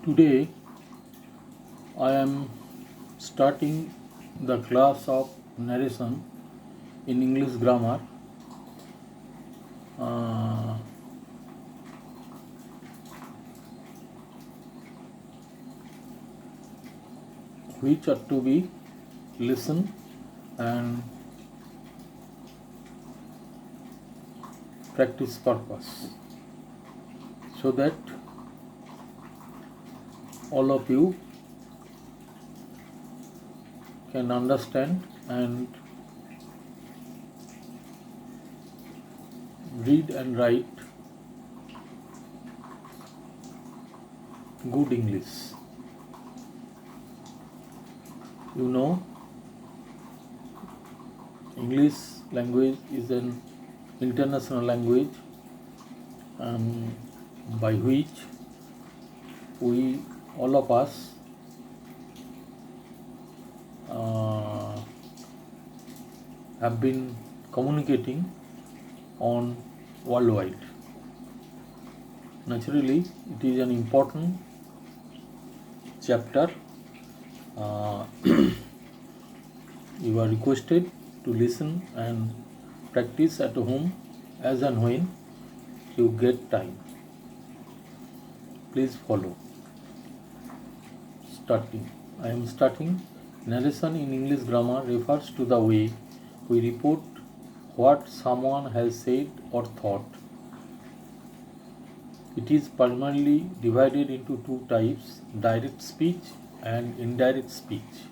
Today I am starting the class of narration in English grammar. uh, which are to be listened and practice purpose, so that all of you can understand and read and write good English. You know, English language is an international language, by which we, all of us, have been communicating on worldwide. Naturally, it is an important chapter. You are requested to listen and practice at home as and when you get time. Please follow. I am starting. Narration in English grammar refers to the way we report what someone has said or thought. It is primarily divided into two types: direct speech and indirect speech.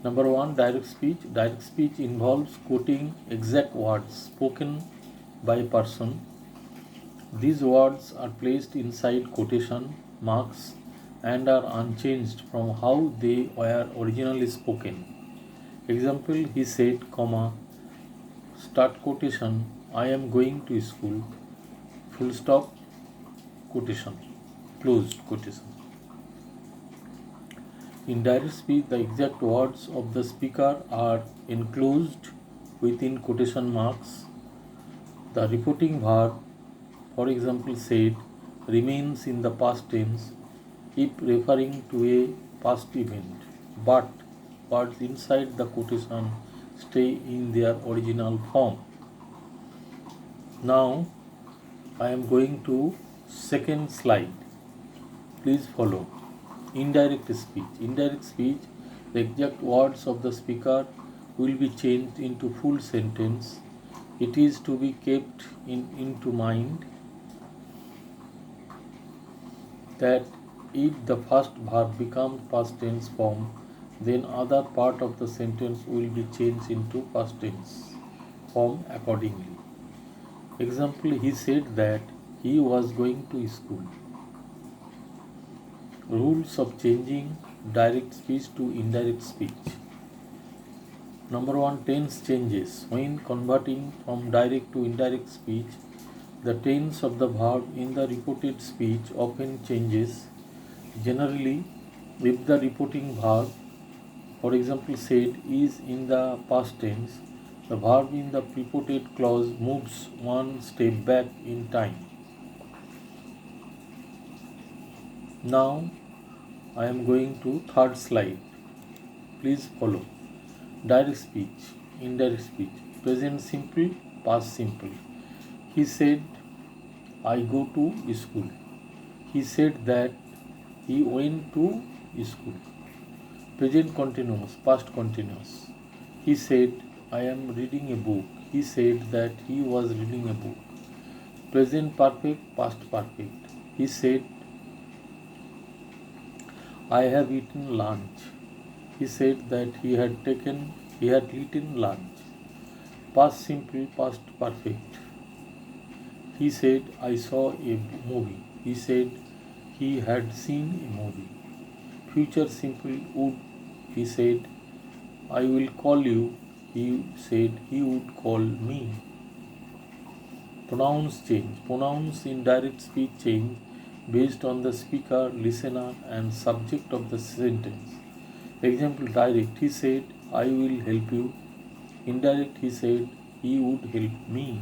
Number one, direct speech. Direct speech involves quoting exact words spoken by a person. These words are placed inside quotation marks and are unchanged from how they were originally spoken. Example, he said, comma, start quotation, I am going to school, full stop, quotation, closed quotation. In direct speech, the exact words of the speaker are enclosed within quotation marks. The reporting verb, for example, said, remains in the past tense if referring to a past event, but words inside the quotation stay in their original form. Now I am going to second slide. Please follow. Indirect speech. Indirect speech, the exact words of the speaker will be changed into full sentence. It is to be kept into mind that if the first verb becomes past tense form, then other part of the sentence will be changed into past tense form accordingly. Example, he said that he was going to school. Rules of changing direct speech to indirect speech. Number one, tense changes. When converting from direct to indirect speech, the tense of the verb in the reported speech often changes. Generally, if the reporting verb, for example, said, is in the past tense, the verb in the reported clause moves one step back in time. Now I am going to third slide. Please follow. Direct speech, indirect speech, present simple, past simple. He said, I go to school. He said that he went to school. Present continuous, past continuous. He said, I am reading a book. He said that he was reading a book. Present perfect, past perfect. He said, I have eaten lunch. He said that he had eaten lunch. Past simple, past perfect. He said, I saw a movie. He said he had seen a movie. Future simple would. He said, I will call you. He said he would call me. Pronouns change. Pronouns in direct speech change based on the speaker, listener, and subject of the sentence. Example, direct, he said, I will help you. Indirect, he said, he would help me.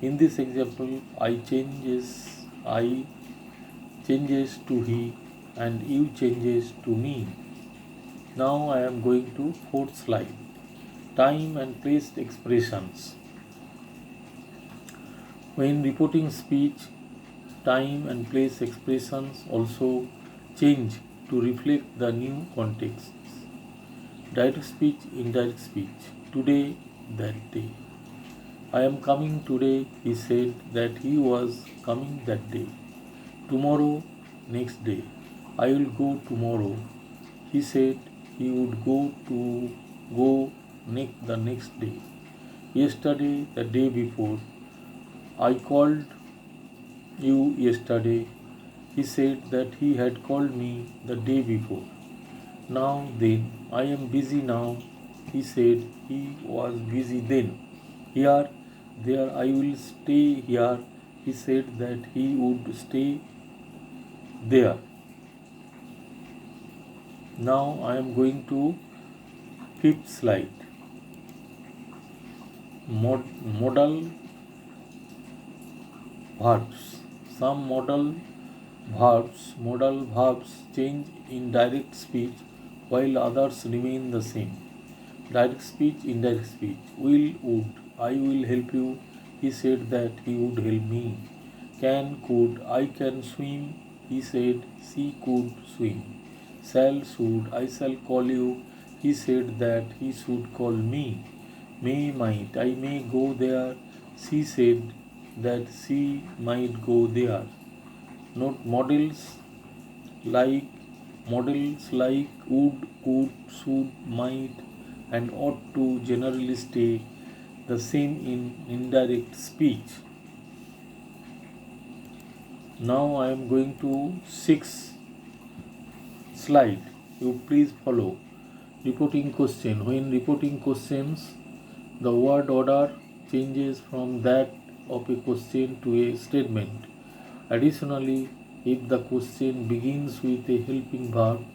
In this example, I changes I changes to he, and you changes to me. Now I am going to fourth slide. Time and place expressions. When reporting speech, time and place expressions also change to reflect the new contexts. Direct speech, indirect speech. Today, that day. I am coming today, he said that he was coming that day. Tomorrow, next day. I will go tomorrow. He said he would go the next day. Yesterday, the day before. I called you yesterday. He said that he had called me the day before. Now then, I am busy now. He said he was busy then. Here, there, I will stay here. He said that he would stay there. Now I am going to fifth slide. Modal verbs. Some modal verbs change in direct speech while others remain the same. Direct speech, indirect speech. Will, would. I will help you. He said that he would help me. Can, could. I can swim. He said she could swim. Shall, should. I shall call you. He said that he should call me. May, might. I may go there. She said that she might go there. Note models like would, could, should, might, and ought to generally stay the same in indirect speech. Now I am going to sixth slide. You please follow. Reporting question. When reporting questions, the word order changes from that of a question to a statement. Additionally, if the question begins with a helping verb,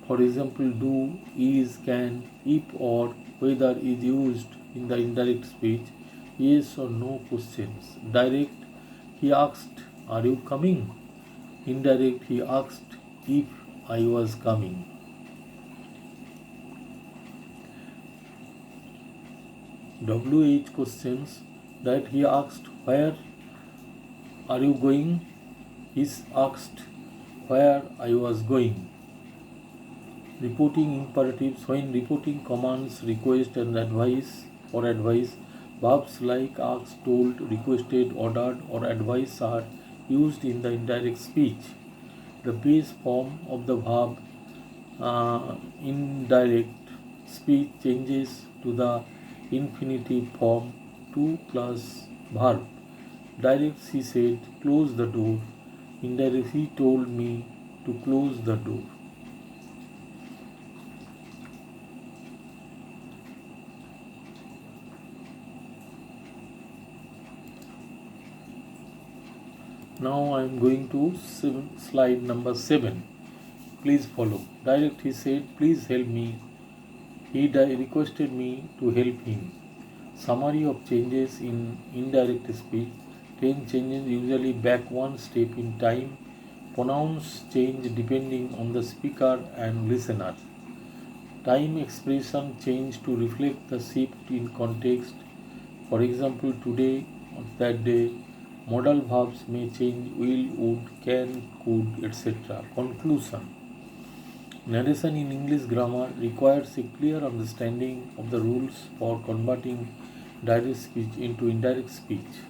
for example, do, is, can, if or whether is used in the indirect speech, yes or no questions. Direct, he asked, are you coming? Indirect, he asked if I was coming. WH questions, that he asked, where are you going? He asked where I was going. Reporting imperatives. When reporting commands, request and advice or advice, verbs like asked, told, requested, ordered or advised are used in the indirect speech. The base form of the verb indirect speech changes to the infinitive form to plus verb. Direct, he said, close the door. Indirect, he told me to close the door. Now I am going to slide number 7. Please follow. Direct, he said, please help me. He requested me to help him. Summary of changes in indirect speech. 10 changes usually back one step in time. Pronouns change depending on the speaker and listener. Time expression change to reflect the shift in context. For example, today or that day. Modal verbs may change will, would, can, could, etc. Conclusion. Narration in English grammar requires a clear understanding of the rules for converting direct speech into indirect speech.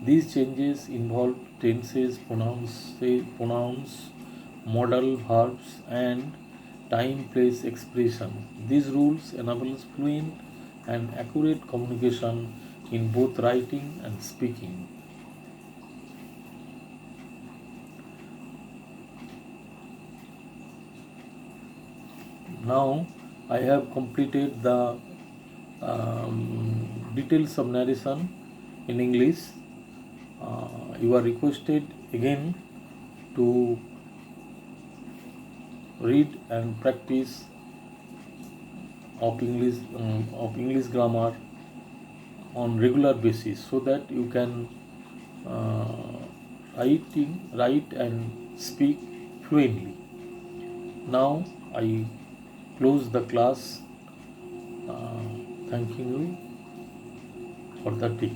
These changes involve tenses, pronouns, modal verbs, and time, place, expression. These rules enable fluent and accurate communication in both writing and speaking. Now I have completed the details of narration in English. You are requested again to read and practice of English grammar on regular basis so that you can write and speak fluently. Now I close the class, thanking you for the tip.